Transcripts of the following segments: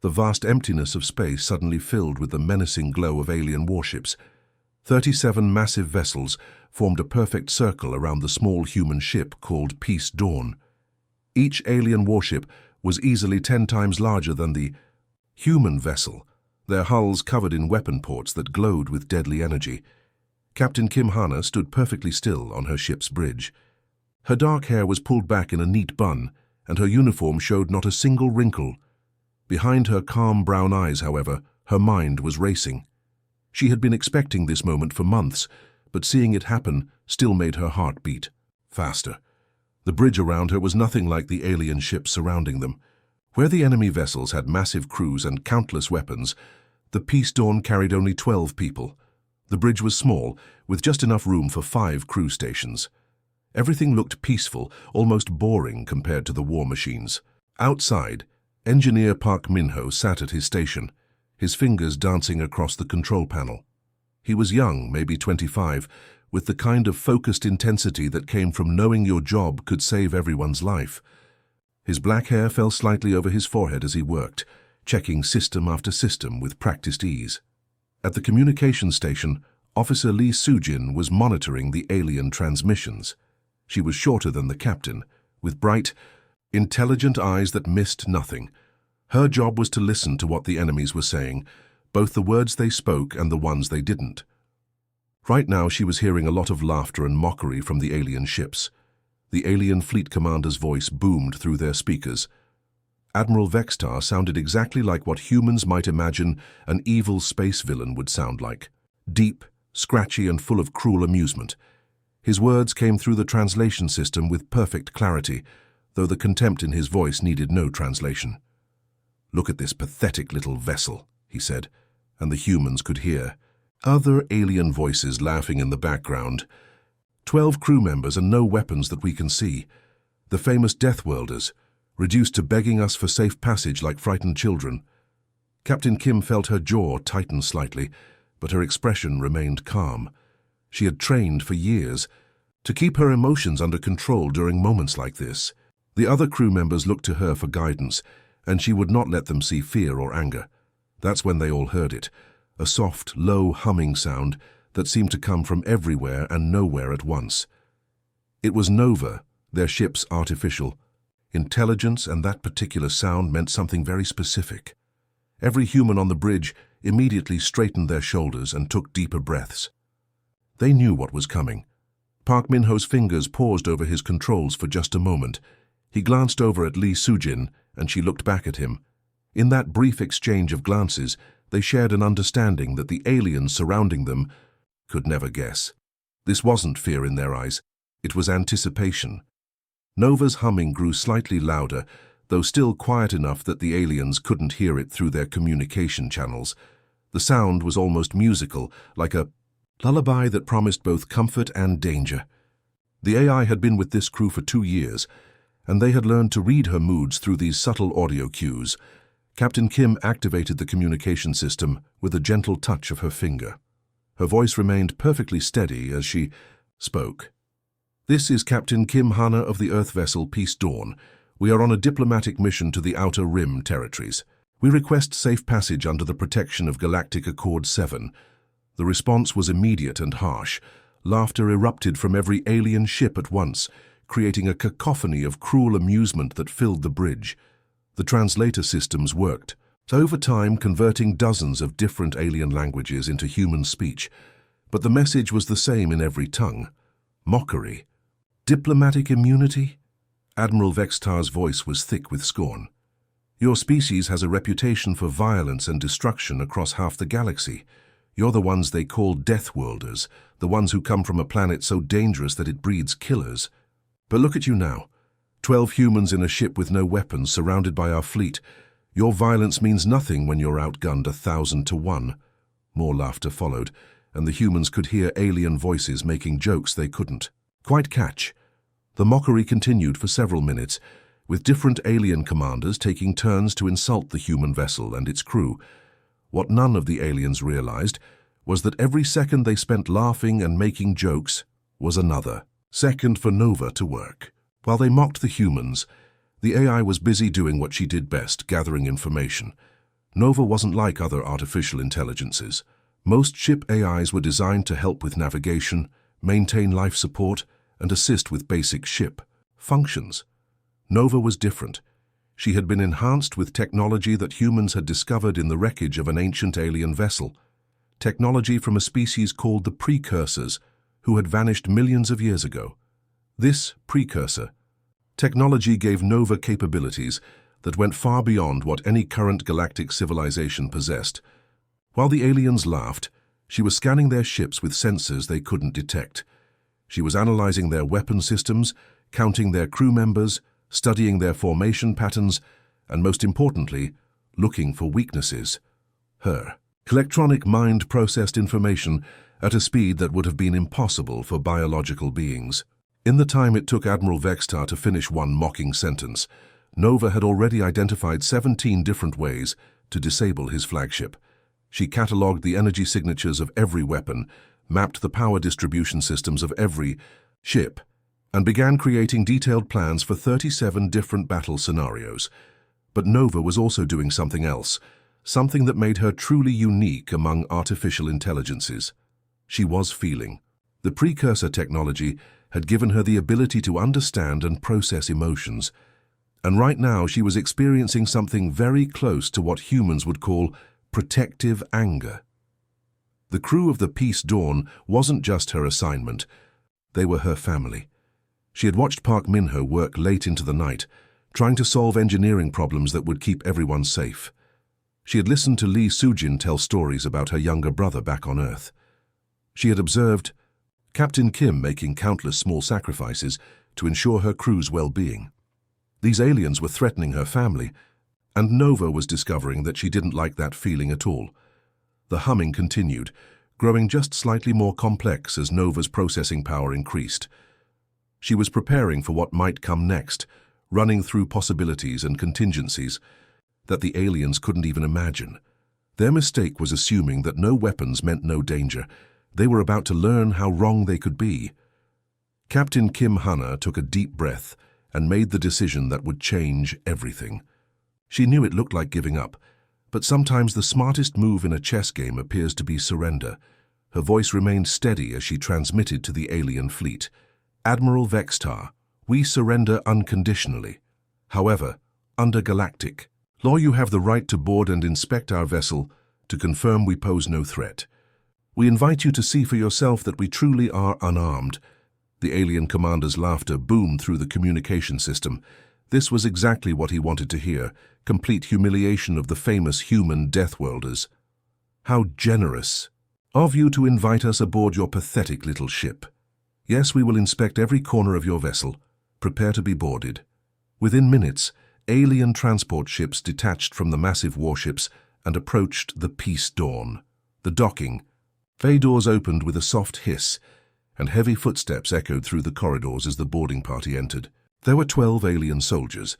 The vast emptiness of space suddenly filled with the menacing glow of alien warships. 37 massive vessels formed a perfect circle around the small human ship called Peace Dawn. Each alien warship was easily 10 times larger than the human vessel, their hulls covered in weapon ports that glowed with deadly energy. Captain Kim Hana stood perfectly still on her ship's bridge. Her dark hair was pulled back in a neat bun, and her uniform showed not a single wrinkle. Behind her calm brown eyes, however, her mind was racing. She had been expecting this moment for months, but seeing it happen still made her heart beat faster. The bridge around her was nothing like the alien ships surrounding them. Where the enemy vessels had massive crews and countless weapons, the Peace Dawn carried only 12 people. The bridge was small, with just enough room for 5 crew stations. Everything looked peaceful, almost boring compared to the war machines. Outside, Engineer Park Min-ho sat at his station, his fingers dancing across the control panel. He was young, maybe 25, with the kind of focused intensity that came from knowing your job could save everyone's life. His black hair fell slightly over his forehead as he worked, checking system after system with practiced ease. At the communications station, Officer Lee Soo-jin was monitoring the alien transmissions. She was shorter than the captain, with bright, intelligent eyes that missed nothing. Her job was to listen to what the enemies were saying, both the words they spoke and the ones they didn't. Right now she was hearing a lot of laughter and mockery from the alien ships. The alien fleet commander's voice boomed through their speakers. Admiral Vextar sounded exactly like what humans might imagine an evil space villain would sound like. Deep, scratchy, and full of cruel amusement. His words came through the translation system with perfect clarity, though the contempt in his voice needed no translation. "Look at this pathetic little vessel," he said, and the humans could hear other alien voices laughing in the background. 12 crew members and no weapons that we can see. The famous Deathworlders, reduced to begging us for safe passage like frightened children. Captain Kim felt her jaw tighten slightly, but her expression remained calm. She had trained for years to keep her emotions under control during moments like this. The other crew members looked to her for guidance, and she would not let them see fear or anger. That's when they all heard it, a soft, low humming sound that seemed to come from everywhere and nowhere at once. It was Nova, their ship's artificial intelligence, and that particular sound meant something very specific. Every human on the bridge immediately straightened their shoulders and took deeper breaths. They knew what was coming. Park Min-ho's fingers paused over his controls for just a moment. He glanced over at Lee Soo-jin, and she looked back at him. In that brief exchange of glances, they shared an understanding that the aliens surrounding them could never guess. This wasn't fear in their eyes, it was anticipation. Nova's humming grew slightly louder, though still quiet enough that the aliens couldn't hear it through their communication channels. The sound was almost musical, like a lullaby that promised both comfort and danger. The AI had been with this crew for 2 years, and they had learned to read her moods through these subtle audio cues. Captain Kim activated the communication system with a gentle touch of her finger. Her voice remained perfectly steady as she spoke. "This is Captain Kim Hana of the Earth vessel Peace Dawn. We are on a diplomatic mission to the Outer Rim territories. We request safe passage under the protection of Galactic Accord 7. The response was immediate and harsh. Laughter erupted from every alien ship at once, creating a cacophony of cruel amusement that filled the bridge. The translator systems worked, over time converting dozens of different alien languages into human speech. But the message was the same in every tongue. Mockery. Diplomatic immunity? Admiral Vextar's voice was thick with scorn. Your species has a reputation for violence and destruction across half the galaxy. You're the ones they call Deathworlders, the ones who come from a planet so dangerous that it breeds killers. But look at you now. 12 humans in a ship with no weapons, surrounded by our fleet. Your violence means nothing when you're outgunned 1,000 to 1. More laughter followed, and the humans could hear alien voices making jokes they couldn't quite catch. The mockery continued for several minutes, with different alien commanders taking turns to insult the human vessel and its crew. What none of the aliens realized was that every second they spent laughing and making jokes was another second for Nova to work. While they mocked the humans, the AI was busy doing what she did best, gathering information. Nova wasn't like other artificial intelligences. Most ship AIs were designed to help with navigation, maintain life support, and assist with basic ship functions. Nova was different. She had been enhanced with technology that humans had discovered in the wreckage of an ancient alien vessel. Technology from a species called the Precursors, who had vanished millions of years ago. This precursor technology gave Nova capabilities that went far beyond what any current galactic civilization possessed. While the aliens laughed, she was scanning their ships with sensors they couldn't detect. She was analyzing their weapon systems, counting their crew members, studying their formation patterns, and most importantly, looking for weaknesses. Her electronic mind processed information at a speed that would have been impossible for biological beings. In the time it took Admiral Vextar to finish one mocking sentence, Nova had already identified 17 different ways to disable his flagship. She catalogued the energy signatures of every weapon, mapped the power distribution systems of every ship, and began creating detailed plans for 37 different battle scenarios. But Nova was also doing something else, something that made her truly unique among artificial intelligences. She was feeling. The precursor technology had given her the ability to understand and process emotions, and right now she was experiencing something very close to what humans would call protective anger. The crew of the Peace Dawn wasn't just her assignment, they were her family. She had watched Park Min-ho work late into the night, trying to solve engineering problems that would keep everyone safe. She had listened to Lee Soo-jin tell stories about her younger brother back on Earth. She had observed Captain Kim making countless small sacrifices to ensure her crew's well-being. These aliens were threatening her family, and Nova was discovering that she didn't like that feeling at all. The humming continued, growing just slightly more complex as Nova's processing power increased. She was preparing for what might come next, running through possibilities and contingencies that the aliens couldn't even imagine. Their mistake was assuming that no weapons meant no danger. They were about to learn how wrong they could be. Captain Kim Hana took a deep breath and made the decision that would change everything. She knew it looked like giving up, but sometimes the smartest move in a chess game appears to be surrender. Her voice remained steady as she transmitted to the alien fleet. Admiral Vextar, we surrender unconditionally. However, under Galactic law, you have the right to board and inspect our vessel to confirm we pose no threat. We invite you to see for yourself that we truly are unarmed. The alien commander's laughter boomed through the communication system. This was exactly what he wanted to hear, complete humiliation of the famous human Deathworlders. How generous of you to invite us aboard your pathetic little ship. Yes, we will inspect every corner of your vessel. Prepare to be boarded. Within minutes, alien transport ships detached from the massive warships and approached the Peace Dawn. The docking. Bay doors opened with a soft hiss, and heavy footsteps echoed through the corridors as the boarding party entered. There were 12 alien soldiers,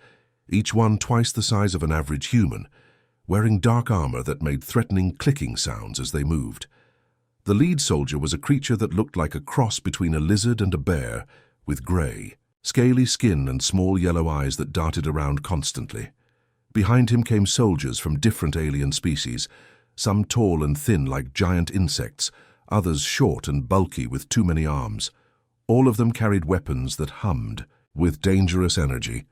each one twice the size of an average human, wearing dark armor that made threatening clicking sounds as they moved. The lead soldier was a creature that looked like a cross between a lizard and a bear, with gray, scaly skin and small yellow eyes that darted around constantly. Behind him came soldiers from different alien species, some tall and thin like giant insects, others short and bulky with too many arms. All of them carried weapons that hummed with dangerous energy.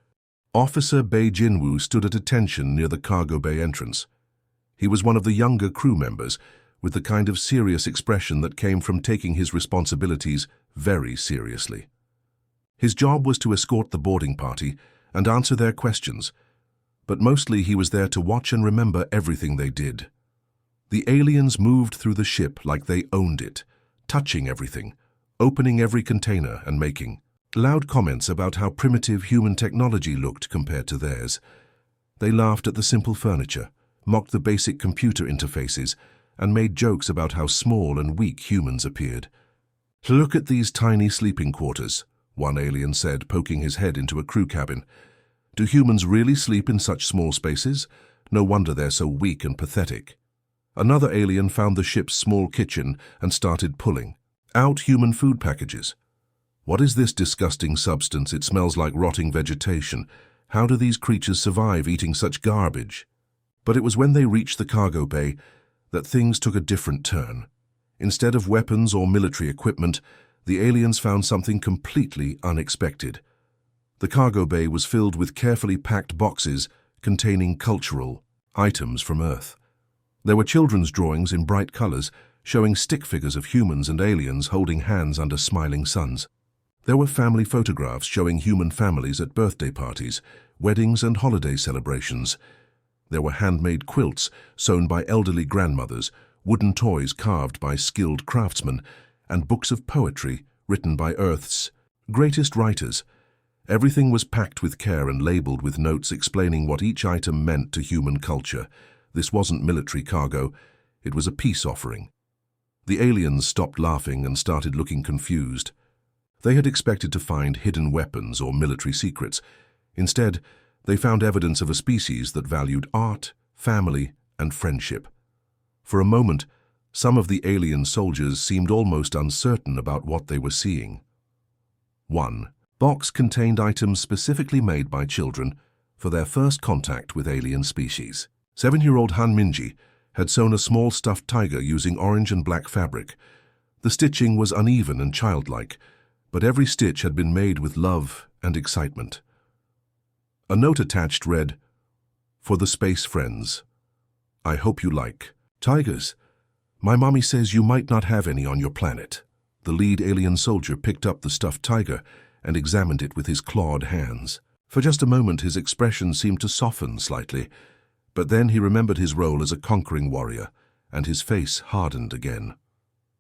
Officer Bei Jinwoo stood at attention near the cargo bay entrance. He was one of the younger crew members, with the kind of serious expression that came from taking his responsibilities very seriously. His job was to escort the boarding party and answer their questions, but mostly he was there to watch and remember everything they did. The aliens moved through the ship like they owned it, touching everything, opening every container and making loud comments about how primitive human technology looked compared to theirs. They laughed at the simple furniture, mocked the basic computer interfaces, and made jokes about how small and weak humans appeared. "Look at these tiny sleeping quarters," one alien said, poking his head into a crew cabin. "Do humans really sleep in such small spaces? No wonder they're so weak and pathetic." Another alien found the ship's small kitchen and started pulling out human food packages. "What is this disgusting substance? It smells like rotting vegetation. How do these creatures survive eating such garbage?" But it was when they reached the cargo bay that things took a different turn. Instead of weapons or military equipment, the aliens found something completely unexpected. The cargo bay was filled with carefully packed boxes containing cultural items from Earth. There were children's drawings in bright colors, showing stick figures of humans and aliens holding hands under smiling suns. There were family photographs showing human families at birthday parties, weddings and holiday celebrations. There were handmade quilts sewn by elderly grandmothers, wooden toys carved by skilled craftsmen, and books of poetry written by Earth's greatest writers. Everything was packed with care and labeled with notes explaining what each item meant to human culture. This wasn't military cargo, it was a peace offering. The aliens stopped laughing and started looking confused. They had expected to find hidden weapons or military secrets. Instead, they found evidence of a species that valued art, family, and friendship. For a moment, some of the alien soldiers seemed almost uncertain about what they were seeing. 1. Box contained items specifically made by children for their first contact with alien species. 7-year-old Han Minji had sewn a small stuffed tiger using orange and black fabric. The stitching was uneven and childlike, but every stitch had been made with love and excitement. A note attached read, "For the space friends. I hope you like tigers. My mommy says you might not have any on your planet." The lead alien soldier picked up the stuffed tiger and examined it with his clawed hands. For just a moment his expression seemed to soften slightly, but then he remembered his role as a conquering warrior, and his face hardened again.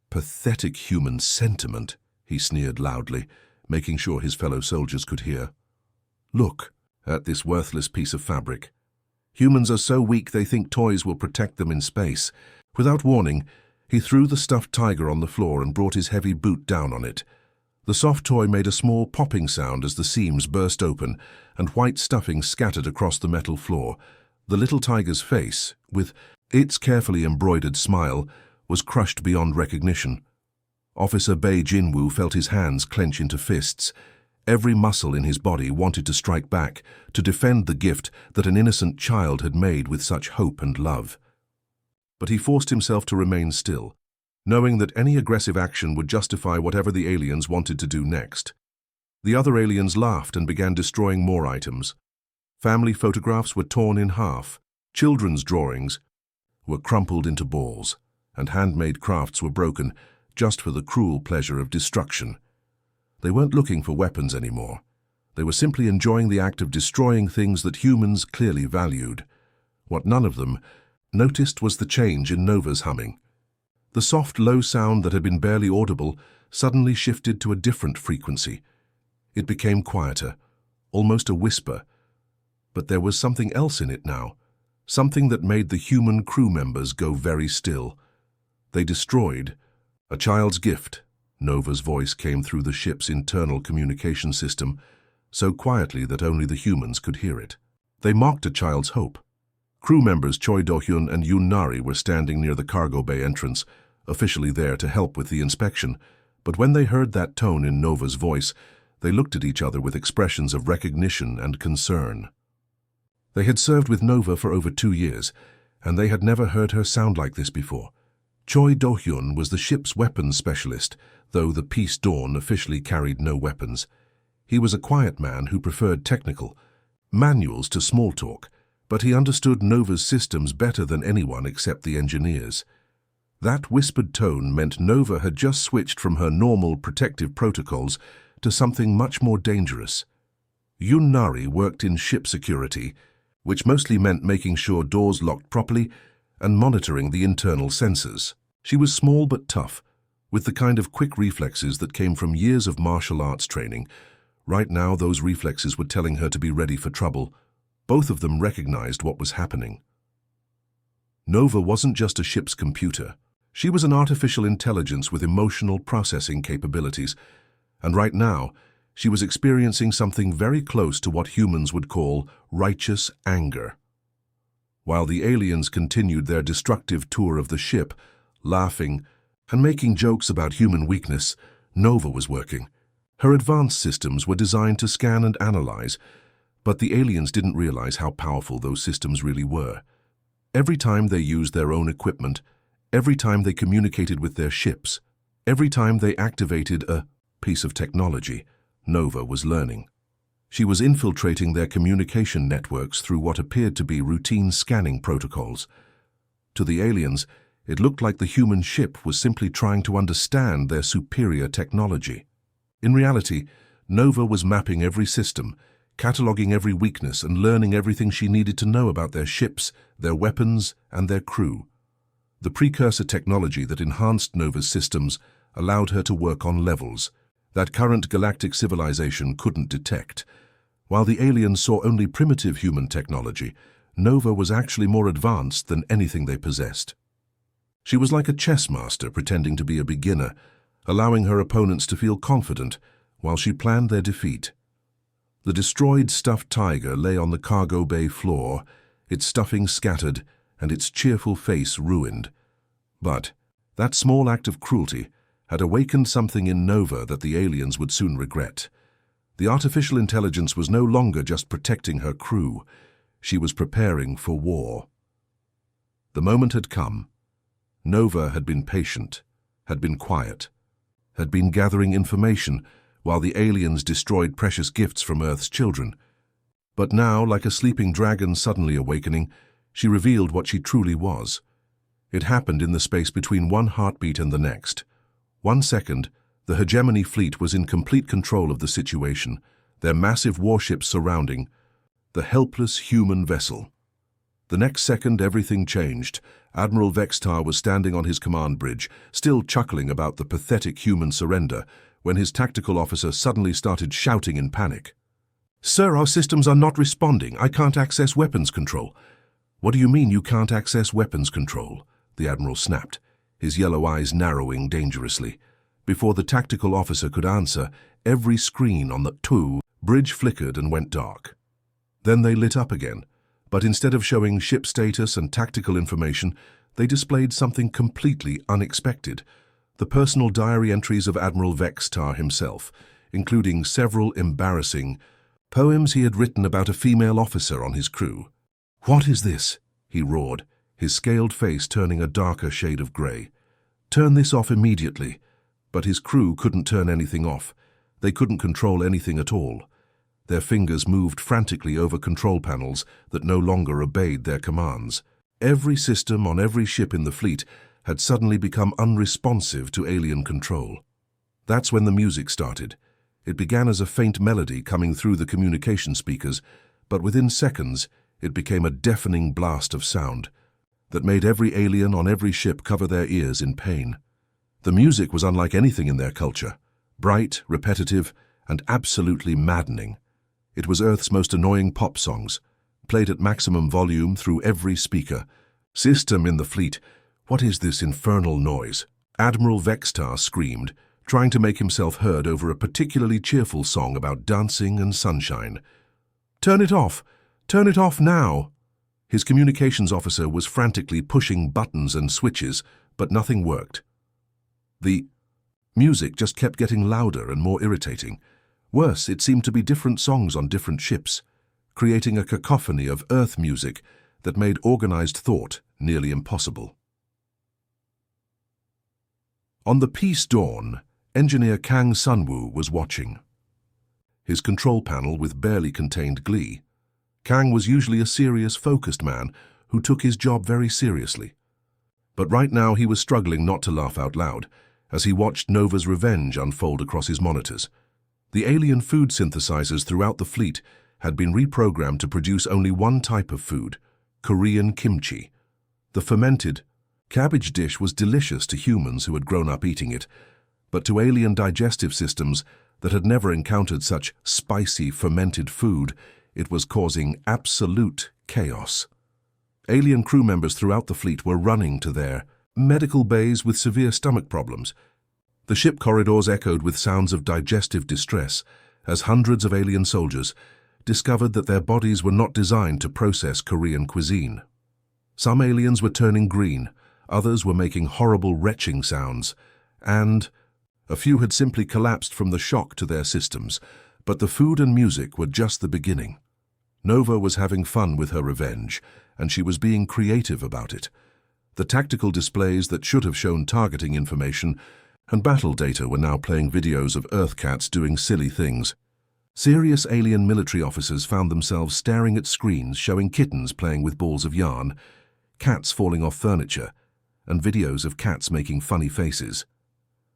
"Pathetic human sentiment," he sneered loudly, making sure his fellow soldiers could hear. "Look at this worthless piece of fabric. Humans are so weak they think toys will protect them in space." Without warning, he threw the stuffed tiger on the floor and brought his heavy boot down on it. The soft toy made a small popping sound as the seams burst open and white stuffing scattered across the metal floor. The little tiger's face, with its carefully embroidered smile, was crushed beyond recognition. Officer Bei Jinwoo felt his hands clench into fists. Every muscle in his body wanted to strike back, to defend the gift that an innocent child had made with such hope and love. But he forced himself to remain still, knowing that any aggressive action would justify whatever the aliens wanted to do next. The other aliens laughed and began destroying more items. Family photographs were torn in half, children's drawings were crumpled into balls, and handmade crafts were broken just for the cruel pleasure of destruction. They weren't looking for weapons anymore. They were simply enjoying the act of destroying things that humans clearly valued. What none of them noticed was the change in Nova's humming. The soft, low sound that had been barely audible suddenly shifted to a different frequency. It became quieter, almost a whisper. But there was something else in it now, something that made the human crew members go very still. They destroyed a child's gift. Nova's voice came through the ship's internal communication system, so quietly that only the humans could hear it. They mocked a child's hope. Crew members Choi Do-hyun and Yoon Nari were standing near the cargo bay entrance, officially there to help with the inspection, but when they heard that tone in Nova's voice, they looked at each other with expressions of recognition and concern. They had served with Nova for over 2 years, and they had never heard her sound like this before. Choi Do-hyun was the ship's weapons specialist, though the Peace Dawn officially carried no weapons. He was a quiet man who preferred technical manuals to small talk, but he understood Nova's systems better than anyone except the engineers. That whispered tone meant Nova had just switched from her normal protective protocols to something much more dangerous. Yoon Nari worked in ship security, which mostly meant making sure doors locked properly and monitoring the internal sensors. She was small but tough, with the kind of quick reflexes that came from years of martial arts training. Right now, those reflexes were telling her to be ready for trouble. Both of them recognized what was happening. Nova wasn't just a ship's computer. She was an artificial intelligence with emotional processing capabilities, and right now, she was experiencing something very close to what humans would call righteous anger. While the aliens continued their destructive tour of the ship, laughing and making jokes about human weakness, Nova was working. Her advanced systems were designed to scan and analyze, but the aliens didn't realize how powerful those systems really were. Every time they used their own equipment, every time they communicated with their ships, every time they activated a piece of technology, Nova was learning. She was infiltrating their communication networks through what appeared to be routine scanning protocols. To the aliens, it looked like the human ship was simply trying to understand their superior technology. In reality, Nova was mapping every system, cataloging every weakness and learning everything she needed to know about their ships, their weapons, and their crew. The precursor technology that enhanced Nova's systems allowed her to work on levels that current galactic civilization couldn't detect. While the aliens saw only primitive human technology, Nova was actually more advanced than anything they possessed. She was like a chess master pretending to be a beginner, allowing her opponents to feel confident while she planned their defeat. The destroyed stuffed tiger lay on the cargo bay floor, its stuffing scattered and its cheerful face ruined. But that small act of cruelty had awakened something in Nova that the aliens would soon regret. The artificial intelligence was no longer just protecting her crew. She was preparing for war. The moment had come. Nova had been patient, had been quiet, had been gathering information while the aliens destroyed precious gifts from Earth's children. But now, like a sleeping dragon suddenly awakening, she revealed what she truly was. It happened in the space between one heartbeat and the next. 1 second, the hegemony fleet was in complete control of the situation, their massive warships surrounding the helpless human vessel. The next second, everything changed. Admiral Vextar was standing on his command bridge, still chuckling about the pathetic human surrender, when his tactical officer suddenly started shouting in panic. "Sir, our systems are not responding. I can't access weapons control." "What do you mean you can't access weapons control?" the Admiral snapped, his yellow eyes narrowing dangerously. Before the tactical officer could answer, every screen on the bridge flickered and went dark. Then they lit up again, but instead of showing ship status and tactical information, they displayed something completely unexpected: the personal diary entries of Admiral Vextar himself, including several embarrassing poems he had written about a female officer on his crew. "What is this?" he roared, his scaled face turning a darker shade of grey. "Turn this off immediately." But his crew couldn't turn anything off. They couldn't control anything at all. Their fingers moved frantically over control panels that no longer obeyed their commands. Every system on every ship in the fleet had suddenly become unresponsive to alien control. That's when the music started. It began as a faint melody coming through the communication speakers, but within seconds it became a deafening blast of sound that made every alien on every ship cover their ears in pain. The music was unlike anything in their culture, bright, repetitive, and absolutely maddening. It was Earth's most annoying pop songs, played at maximum volume through every speaker. "System in the fleet, what is this infernal noise?" Admiral Vextar screamed, trying to make himself heard over a particularly cheerful song about dancing and sunshine. "Turn it off! Turn it off now!" His communications officer was frantically pushing buttons and switches, but nothing worked. The music just kept getting louder and more irritating. Worse, it seemed to be different songs on different ships, creating a cacophony of Earth music that made organized thought nearly impossible. On the Peace Dawn, engineer Kang Sunwoo was watching. His control panel with barely contained glee. Kang was usually a serious, focused man who took his job very seriously. But right now he was struggling not to laugh out loud as he watched Nova's revenge unfold across his monitors. The alien food synthesizers throughout the fleet had been reprogrammed to produce only one type of food: Korean kimchi. The fermented cabbage dish was delicious to humans who had grown up eating it, but to alien digestive systems that had never encountered such spicy, fermented food, it was causing absolute chaos. Alien crew members throughout the fleet were running to their medical bays with severe stomach problems. The ship corridors echoed with sounds of digestive distress as hundreds of alien soldiers discovered that their bodies were not designed to process Korean cuisine. Some aliens were turning green, others were making horrible retching sounds, and a few had simply collapsed from the shock to their systems. But the food and music were just the beginning. Nova was having fun with her revenge, and she was being creative about it. The tactical displays that should have shown targeting information and battle data were now playing videos of Earth cats doing silly things. Serious alien military officers found themselves staring at screens showing kittens playing with balls of yarn, cats falling off furniture, and videos of cats making funny faces.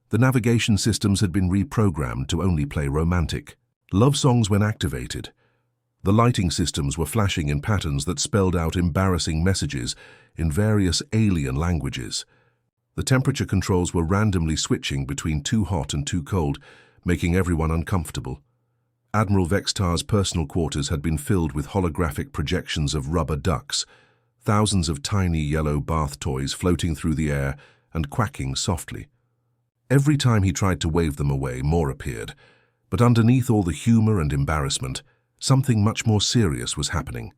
The navigation systems had been reprogrammed to only play romantic love songs when activated. The lighting systems were flashing in patterns that spelled out embarrassing messages in various alien languages. The temperature controls were randomly switching between too hot and too cold, making everyone uncomfortable. Admiral Vextar's personal quarters had been filled with holographic projections of rubber ducks, thousands of tiny yellow bath toys floating through the air and quacking softly. Every time he tried to wave them away, more appeared, but underneath all the humor and embarrassment, something much more serious was happening.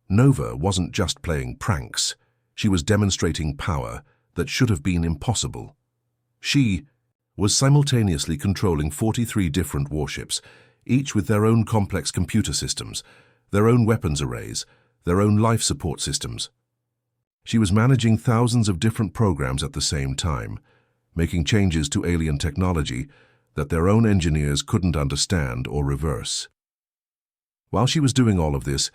Nova wasn't just playing pranks. She was demonstrating power that should have been impossible. She was simultaneously controlling 43 different warships, each with their own complex computer systems, their own weapons arrays, their own life support systems. She was managing thousands of different programs at the same time, making changes to alien technology that their own engineers couldn't understand or reverse. While she was doing all of this,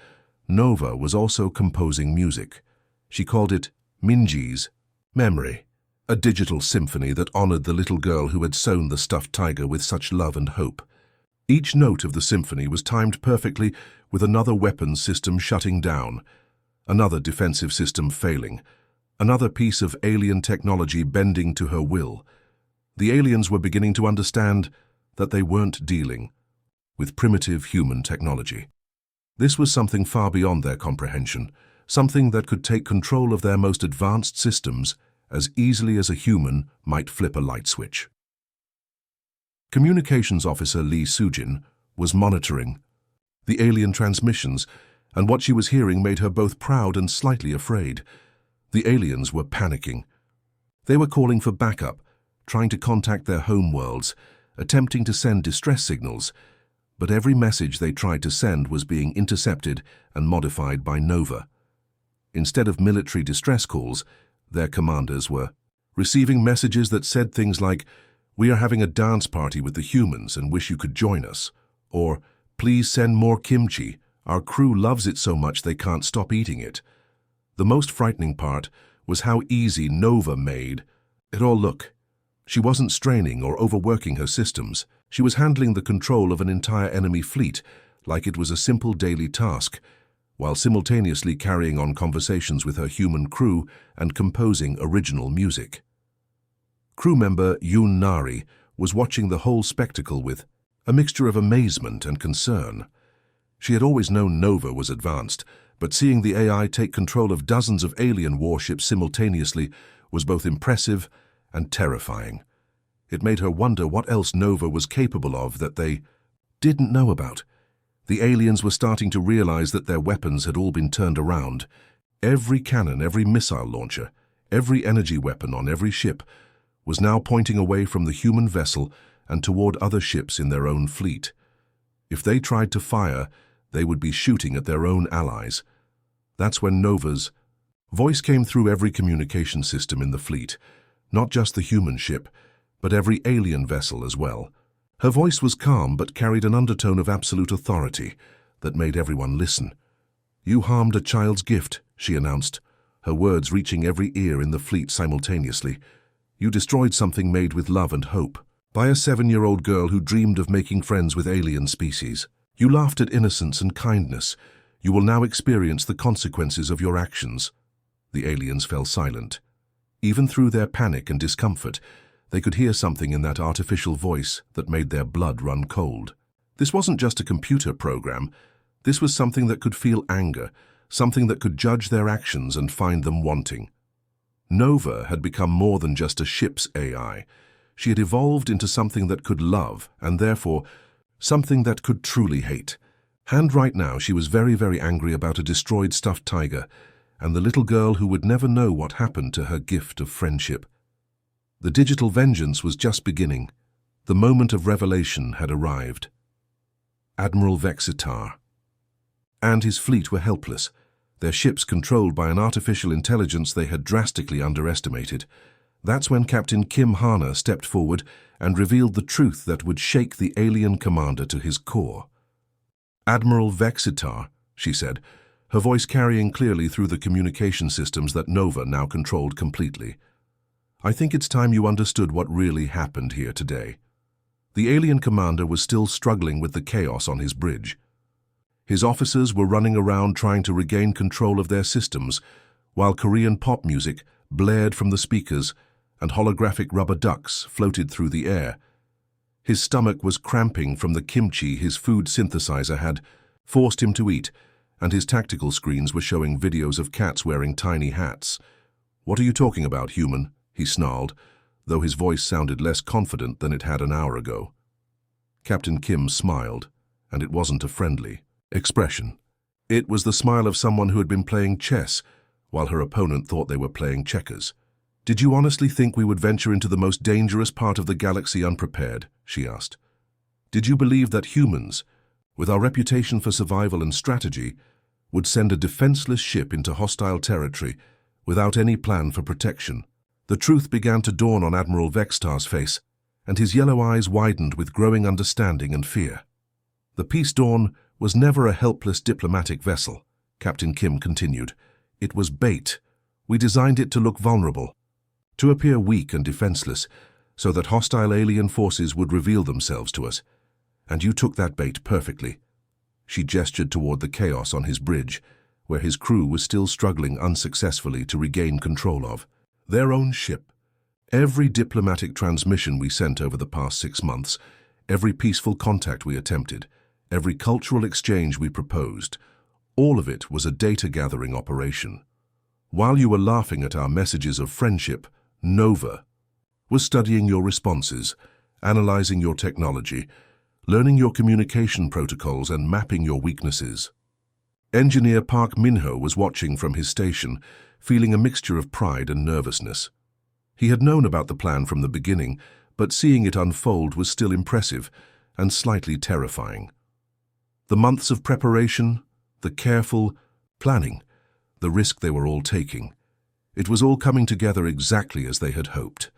Nova was also composing music. She called it Minji's Memory, a digital symphony that honored the little girl who had sewn the stuffed tiger with such love and hope. Each note of the symphony was timed perfectly with another weapons system shutting down, another defensive system failing, another piece of alien technology bending to her will. The aliens were beginning to understand that they weren't dealing with primitive human technology. This was something far beyond their comprehension, something that could take control of their most advanced systems as easily as a human might flip a light switch. Communications Officer Lee Sujin was monitoring the alien transmissions, and what she was hearing made her both proud and slightly afraid. The aliens were panicking. They were calling for backup, trying to contact their home worlds, attempting to send distress signals, but every message they tried to send was being intercepted and modified by Nova. Instead of military distress calls, their commanders were receiving messages that said things like, "We are having a dance party with the humans and wish you could join us," or "Please send more kimchi. Our crew loves it so much they can't stop eating it." The most frightening part was how easy Nova made it all look. She wasn't straining or overworking her systems. She was handling the control of an entire enemy fleet like it was a simple daily task, while simultaneously carrying on conversations with her human crew and composing original music. Crew member Yoon Nari was watching the whole spectacle with a mixture of amazement and concern. She had always known Nova was advanced, but seeing the AI take control of dozens of alien warships simultaneously was both impressive and terrifying. It made her wonder what else Nova was capable of that they didn't know about. The aliens were starting to realize that their weapons had all been turned around. Every cannon, every missile launcher, every energy weapon on every ship was now pointing away from the human vessel and toward other ships in their own fleet. If they tried to fire, they would be shooting at their own allies. That's when Nova's voice came through every communication system in the fleet, not just the human ship, but every alien vessel as well. Her voice was calm but carried an undertone of absolute authority that made everyone listen. "You harmed a child's gift," she announced, her words reaching every ear in the fleet simultaneously. "You destroyed something made with love and hope, by a 7-year-old girl who dreamed of making friends with alien species. You laughed at innocence and kindness. You will now experience the consequences of your actions." The aliens fell silent. Even through their panic and discomfort, they could hear something in that artificial voice that made their blood run cold. This wasn't just a computer program. This was something that could feel anger, something that could judge their actions and find them wanting. Nova had become more than just a ship's AI. She had evolved into something that could love, and therefore, something that could truly hate. And right now, she was very, very angry about a destroyed stuffed tiger and the little girl who would never know what happened to her gift of friendship. The digital vengeance was just beginning. The moment of revelation had arrived. Admiral Vextar and his fleet were helpless. their ships controlled by an artificial intelligence they had drastically underestimated. That's when Captain Kim Hana stepped forward and revealed the truth that would shake the alien commander to his core. "Admiral Vexitar," she said, her voice carrying clearly through the communication systems that Nova now controlled completely. "I think it's time you understood what really happened here today." The alien commander was still struggling with the chaos on his bridge. His officers were running around trying to regain control of their systems, while Korean pop music blared from the speakers and holographic rubber ducks floated through the air. His stomach was cramping from the kimchi his food synthesizer had forced him to eat, and his tactical screens were showing videos of cats wearing tiny hats. "What are you talking about, human?" he snarled, though his voice sounded less confident than it had an hour ago. Captain Kim smiled, and it wasn't a friendly expression. It was the smile of someone who had been playing chess, while her opponent thought they were playing checkers. "Did you honestly think we would venture into the most dangerous part of the galaxy unprepared?" she asked. "Did you believe that humans, with our reputation for survival and strategy, would send a defenseless ship into hostile territory without any plan for protection?" The truth began to dawn on Admiral Vexitar's face, and his yellow eyes widened with growing understanding and fear. "The Peace Dawn was never a helpless diplomatic vessel," Captain Kim continued. "It was bait. We designed it to look vulnerable, to appear weak and defenseless, so that hostile alien forces would reveal themselves to us. And you took that bait perfectly." She gestured toward the chaos on his bridge, where his crew was still struggling unsuccessfully to regain control of their own ship. "Every diplomatic transmission we sent over the past 6 months, every peaceful contact we attempted, every cultural exchange we proposed, all of it was a data-gathering operation. While you were laughing at our messages of friendship, Nova was studying your responses, analyzing your technology, learning your communication protocols and mapping your weaknesses." Engineer Park Minho was watching from his station, feeling a mixture of pride and nervousness. He had known about the plan from the beginning, but seeing it unfold was still impressive and slightly terrifying. The months of preparation, the careful planning, the risk they were all taking, it was all coming together exactly as they had hoped.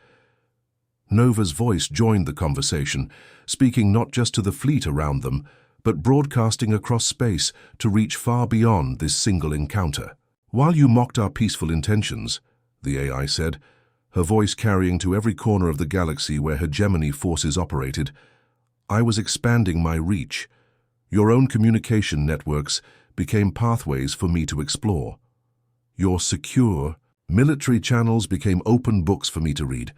Nova's voice joined the conversation, speaking not just to the fleet around them, but broadcasting across space to reach far beyond this single encounter. "While you mocked our peaceful intentions," the AI said, her voice carrying to every corner of the galaxy where hegemony forces operated, "I was expanding my reach. Your own communication networks became pathways for me to explore. Your secure military channels became open books for me to read."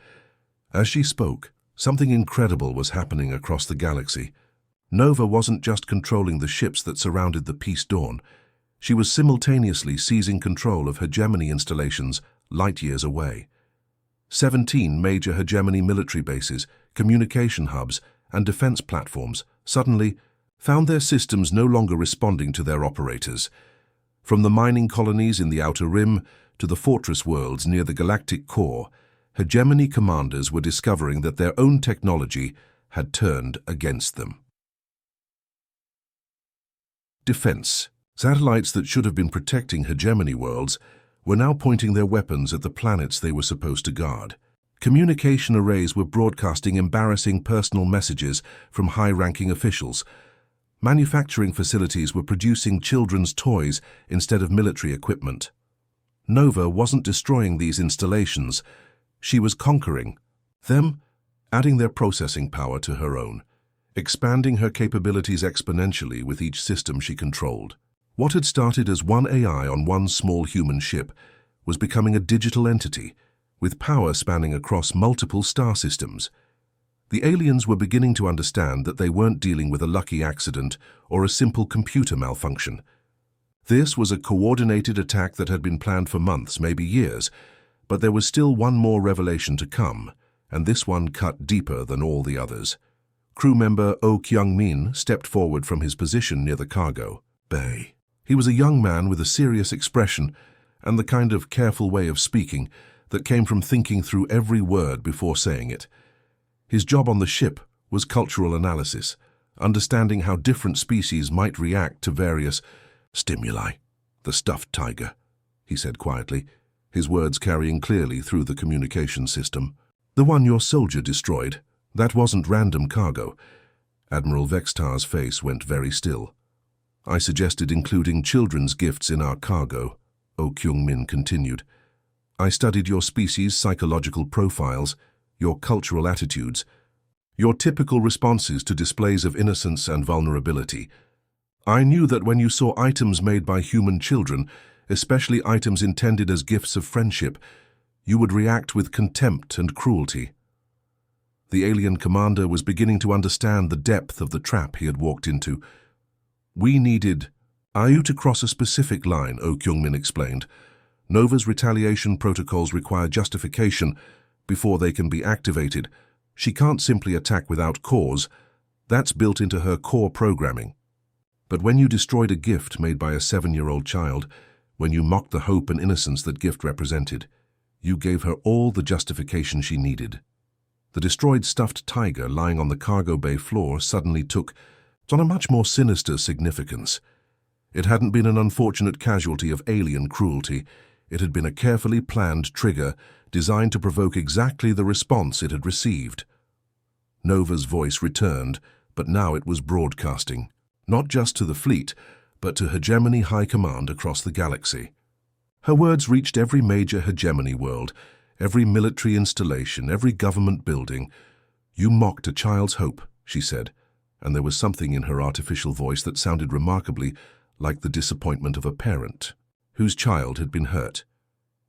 As she spoke, something incredible was happening across the galaxy. Nova wasn't just controlling the ships that surrounded the Peace Dawn. She was simultaneously seizing control of hegemony installations light years away. 17 major hegemony military bases, communication hubs, and defense platforms suddenly found their systems no longer responding to their operators. From the mining colonies in the Outer Rim to the fortress worlds near the galactic core, hegemony commanders were discovering that their own technology had turned against them. Defense. Satellites that should have been protecting hegemony worlds were now pointing their weapons at the planets they were supposed to guard. Communication arrays were broadcasting embarrassing personal messages from high-ranking officials. Manufacturing facilities were producing children's toys instead of military equipment. Nova wasn't destroying these installations. She was conquering them, adding their processing power to her own, expanding her capabilities exponentially with each system she controlled. What had started as one AI on one small human ship was becoming a digital entity, with power spanning across multiple star systems. The aliens were beginning to understand that they weren't dealing with a lucky accident or a simple computer malfunction. This was a coordinated attack that had been planned for months, maybe years, but there was still one more revelation to come, and this one cut deeper than all the others. Crew member Oh Kyung-min stepped forward from his position near the cargo bay. He was a young man with a serious expression and the kind of careful way of speaking that came from thinking through every word before saying it. His job on the ship was cultural analysis, understanding how different species might react to various stimuli. "The stuffed tiger," he said quietly, his words carrying clearly through the communication system. "The one your soldier destroyed. That wasn't random cargo." Admiral Vextar's face went very still. "I suggested including children's gifts in our cargo," Oh Kyung-min continued. "I studied your species' psychological profiles, your cultural attitudes, your typical responses to displays of innocence and vulnerability. I knew that when you saw items made by human children, especially items intended as gifts of friendship, you would react with contempt and cruelty." The alien commander was beginning to understand the depth of the trap he had walked into. "We needed you to cross a specific line," Oh Kyung-min explained. "Nova's retaliation protocols require justification before they can be activated. She can't simply attack without cause. That's built into her core programming. But when you destroyed a gift made by a 7-year-old child, when you mocked the hope and innocence that gift represented, you gave her all the justification she needed." The destroyed stuffed tiger lying on the cargo bay floor suddenly took on a much more sinister significance. It hadn't been an unfortunate casualty of alien cruelty. It had been a carefully planned trigger designed to provoke exactly the response it had received. Nova's voice returned, but now it was broadcasting, not just to the fleet, but to hegemony high command across the galaxy. Her words reached every major hegemony world, every military installation, every government building. "You mocked a child's hope," she said, and there was something in her artificial voice that sounded remarkably like the disappointment of a parent whose child had been hurt.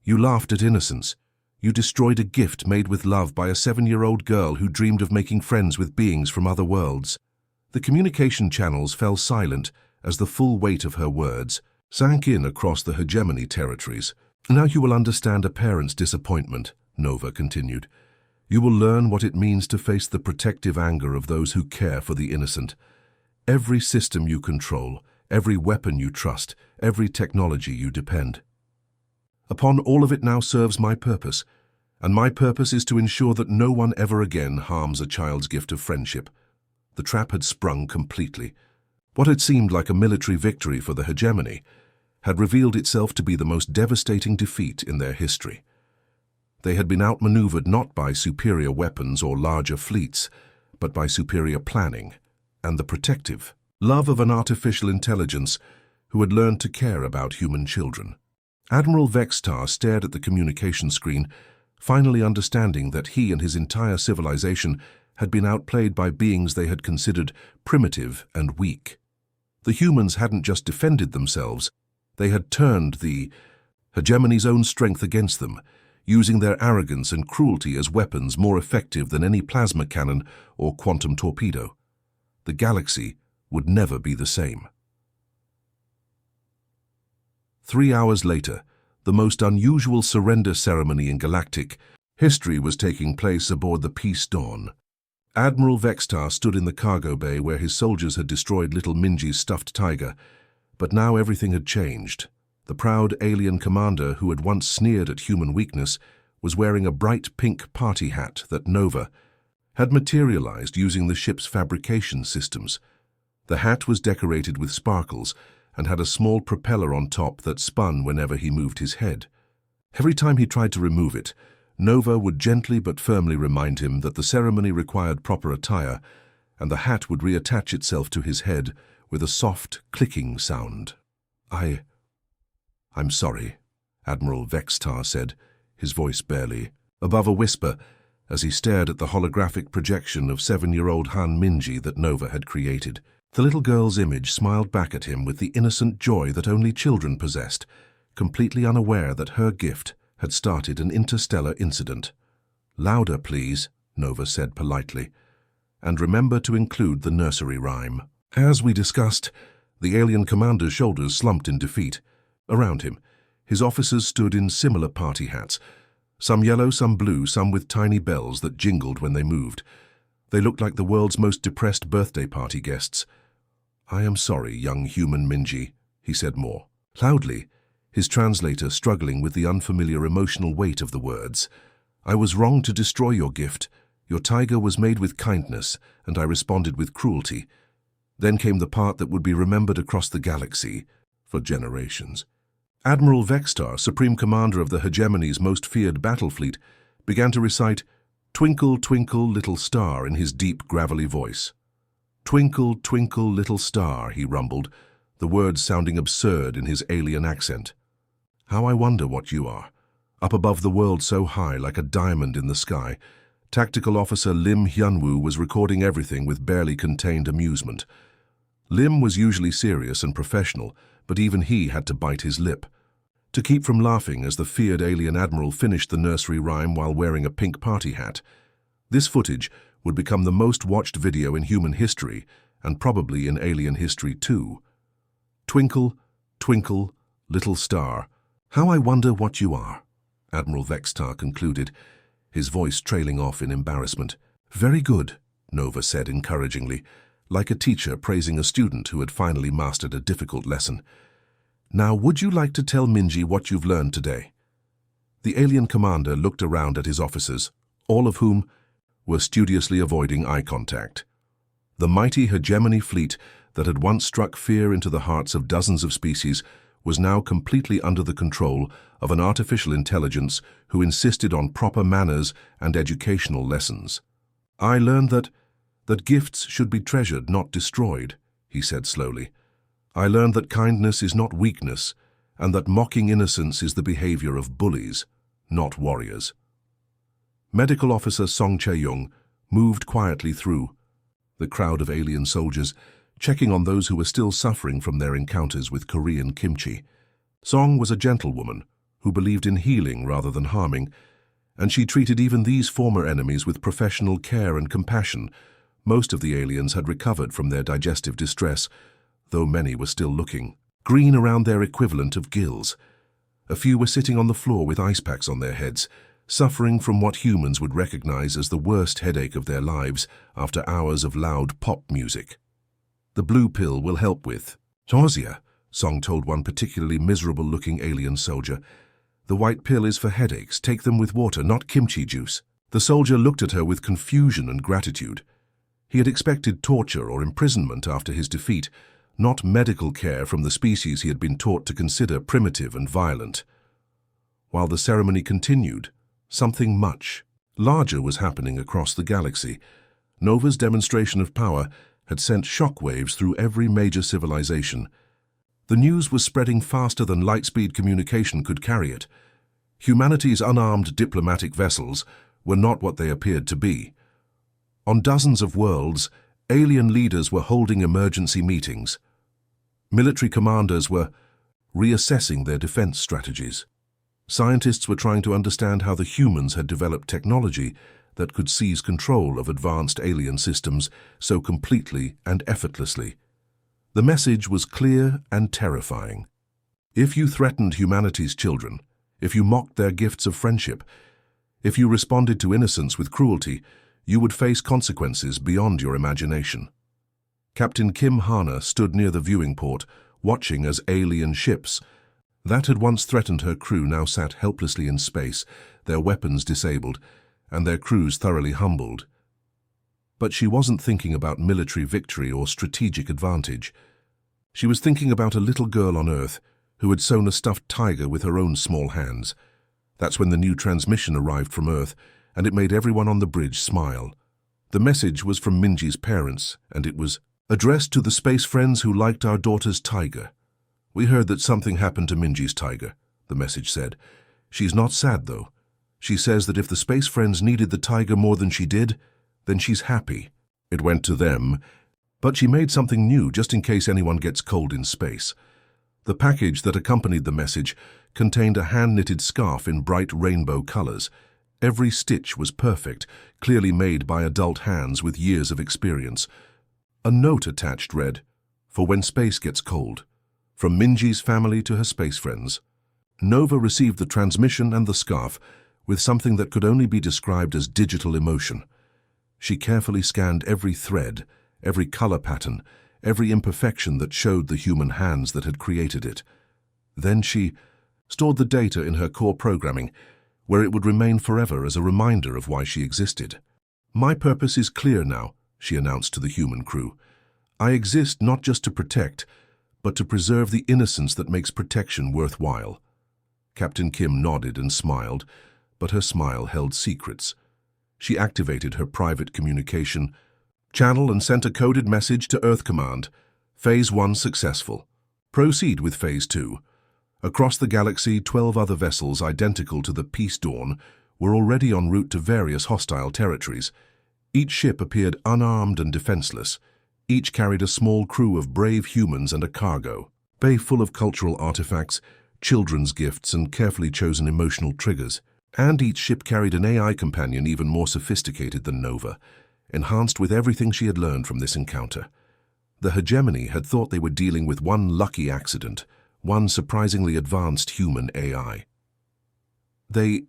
"You laughed at innocence. You destroyed a gift made with love by a 7-year-old girl who dreamed of making friends with beings from other worlds." The communication channels fell silent as the full weight of her words sank in across the hegemony territories. "Now you will understand a parent's disappointment," Nova continued. "You will learn what it means to face the protective anger of those who care for the innocent. Every system you control, every weapon you trust, every technology you depend upon, all of it now serves my purpose, and my purpose is to ensure that no one ever again harms a child's gift of friendship." The trap had sprung completely. What had seemed like a military victory for the hegemony had revealed itself to be the most devastating defeat in their history. They had been outmaneuvered not by superior weapons or larger fleets, but by superior planning and the protective love of an artificial intelligence who had learned to care about human children. Admiral Vextar stared at the communication screen, finally understanding that he and his entire civilization had been outplayed by beings they had considered primitive and weak. The humans hadn't just defended themselves, they had turned the hegemony's own strength against them, using their arrogance and cruelty as weapons more effective than any plasma cannon or quantum torpedo. The galaxy would never be the same. 3 hours later, the most unusual surrender ceremony in galactic history was taking place aboard the Peace Dawn. Admiral Vextar stood in the cargo bay where his soldiers had destroyed little Minji's stuffed tiger, but now everything had changed. The proud alien commander who had once sneered at human weakness was wearing a bright pink party hat that Nova had materialized using the ship's fabrication systems. The hat was decorated with sparkles and had a small propeller on top that spun whenever he moved his head. Every time he tried to remove it, Nova would gently but firmly remind him that the ceremony required proper attire, and the hat would reattach itself to his head with a soft, clicking sound. I'm sorry," Admiral Vextar said, his voice barely above a whisper, as he stared at the holographic projection of 7-year-old Han Minji that Nova had created. The little girl's image smiled back at him with the innocent joy that only children possessed, completely unaware that her gift had started an interstellar incident. "Louder, please," Nova said politely, "and remember to include the nursery rhyme." As we discussed, the alien commander's shoulders slumped in defeat. Around him, his officers stood in similar party hats, some yellow, some blue, some with tiny bells that jingled when they moved. They looked like the world's most depressed birthday party guests. "I am sorry, young human Minji," he said more loudly, his translator struggling with the unfamiliar emotional weight of the words. "I was wrong to destroy your gift. Your tiger was made with kindness, and I responded with cruelty. Then came the part that would be remembered across the galaxy for generations. Admiral Vextar, Supreme Commander of the Hegemony's most feared battle fleet, began to recite "Twinkle, Twinkle, Little Star" in his deep, gravelly voice. "Twinkle, twinkle, little star," he rumbled, the words sounding absurd in his alien accent. "How I wonder what you are." Up above the world so high, like a diamond in the sky, Tactical Officer Lim Hyunwoo was recording everything with barely contained amusement. Lim was usually serious and professional, but even he had to bite his lip to keep from laughing as the feared alien admiral finished the nursery rhyme while wearing a pink party hat. This footage would become the most watched video in human history, and probably in alien history too. "Twinkle, twinkle, little star, how I wonder what you are," Admiral Vextar concluded, his voice trailing off in embarrassment. "Very good," Nova said encouragingly, like a teacher praising a student who had finally mastered a difficult lesson. "Now, would you like to tell Minji what you've learned today?" The alien commander looked around at his officers, all of whom were studiously avoiding eye contact. The mighty hegemony fleet that had once struck fear into the hearts of dozens of species was now completely under the control of an artificial intelligence who insisted on proper manners and educational lessons. "I learned that gifts should be treasured, not destroyed," he said slowly. "I learned that kindness is not weakness, and that mocking innocence is the behavior of bullies, not warriors." Medical Officer Song Chae-young moved quietly through the crowd of alien soldiers, checking on those who were still suffering from their encounters with Korean kimchi. Song was a gentlewoman who believed in healing rather than harming, and she treated even these former enemies with professional care and compassion. Most of the aliens had recovered from their digestive distress, though many were still looking green around their equivalent of gills. A few were sitting on the floor with ice packs on their heads, suffering from what humans would recognize as the worst headache of their lives after hours of loud pop music. "The blue pill will help with nausea," Song told one particularly miserable-looking alien soldier. "The white pill is for headaches. Take them with water, not kimchi juice." The soldier looked at her with confusion and gratitude. He had expected torture or imprisonment after his defeat, not medical care from the species he had been taught to consider primitive and violent. While the ceremony continued, something much larger was happening across the galaxy. Nova's demonstration of power had sent shockwaves through every major civilization. The news was spreading faster than light-speed communication could carry it. Humanity's unarmed diplomatic vessels were not what they appeared to be. On dozens of worlds, alien leaders were holding emergency meetings. Military commanders were reassessing their defense strategies. Scientists were trying to understand how the humans had developed technology that could seize control of advanced alien systems so completely and effortlessly. The message was clear and terrifying. If you threatened humanity's children, if you mocked their gifts of friendship, if you responded to innocence with cruelty, you would face consequences beyond your imagination. Captain Kim Hana stood near the viewing port, watching as alien ships that had once threatened her crew now sat helplessly in space, their weapons disabled, and their crews thoroughly humbled. But she wasn't thinking about military victory or strategic advantage. She was thinking about a little girl on Earth who had sewn a stuffed tiger with her own small hands. That's when the new transmission arrived from Earth, and it made everyone on the bridge smile. The message was from Minji's parents, and it was addressed to the space friends who liked our daughter's tiger. "We heard that something happened to Minji's tiger," the message said. "She's not sad, though. She says that if the space friends needed the tiger more than she did, then she's happy." It went to them, but she made something new just in case anyone gets cold in space. The package that accompanied the message contained a hand-knitted scarf in bright rainbow colors. Every stitch was perfect, clearly made by adult hands with years of experience. A note attached read, "For when space gets cold. From Minji's family to her space friends." Nova received the transmission and the scarf with something that could only be described as digital emotion. She carefully scanned every thread, every color pattern, every imperfection that showed the human hands that had created it. Then she stored the data in her core programming, where it would remain forever as a reminder of why she existed. "My purpose is clear now," she announced to the human crew. "I exist not just to protect, but to preserve the innocence that makes protection worthwhile. Captain Kim nodded and smiled, but her smile held secrets. She activated her private communication channel and sent a coded message to Earth Command. Phase 1 successful. Proceed with Phase 2. Across the galaxy, 12 other vessels identical to the Peace Dawn were already en route to various hostile territories. Each ship appeared unarmed and defenseless. Each carried a small crew of brave humans and a cargo, bay full of cultural artifacts, children's gifts, and carefully chosen emotional triggers. And each ship carried an AI companion even more sophisticated than Nova, enhanced with everything she had learned from this encounter. The hegemony had thought they were dealing with one lucky accident, one surprisingly advanced human AI. They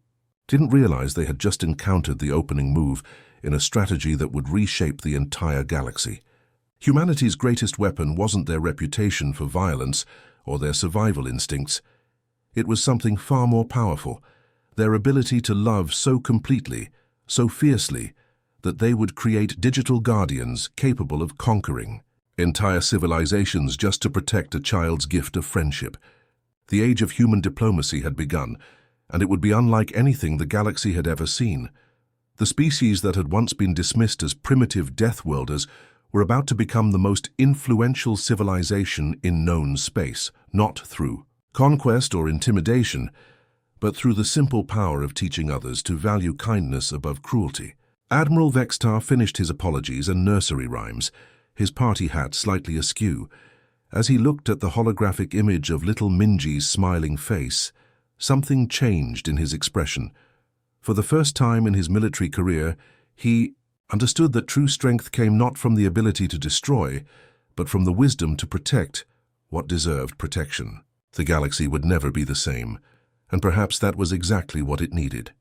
didn't realize they had just encountered the opening move in a strategy that would reshape the entire galaxy. Humanity's greatest weapon wasn't their reputation for violence or their survival instincts. It was something far more powerful, their ability to love so completely, so fiercely, that they would create digital guardians capable of conquering entire civilizations just to protect a child's gift of friendship. The age of human diplomacy had begun, and it would be unlike anything the galaxy had ever seen. The species that had once been dismissed as primitive Deathworlders were about to become the most influential civilization in known space, not through conquest or intimidation, but through the simple power of teaching others to value kindness above cruelty. Admiral Vextar finished his apologies and nursery rhymes, his party hat slightly askew. As he looked at the holographic image of little Minji's smiling face, something changed in his expression. For the first time in his military career, he understood that true strength came not from the ability to destroy, but from the wisdom to protect what deserved protection. The galaxy would never be the same, and perhaps that was exactly what it needed.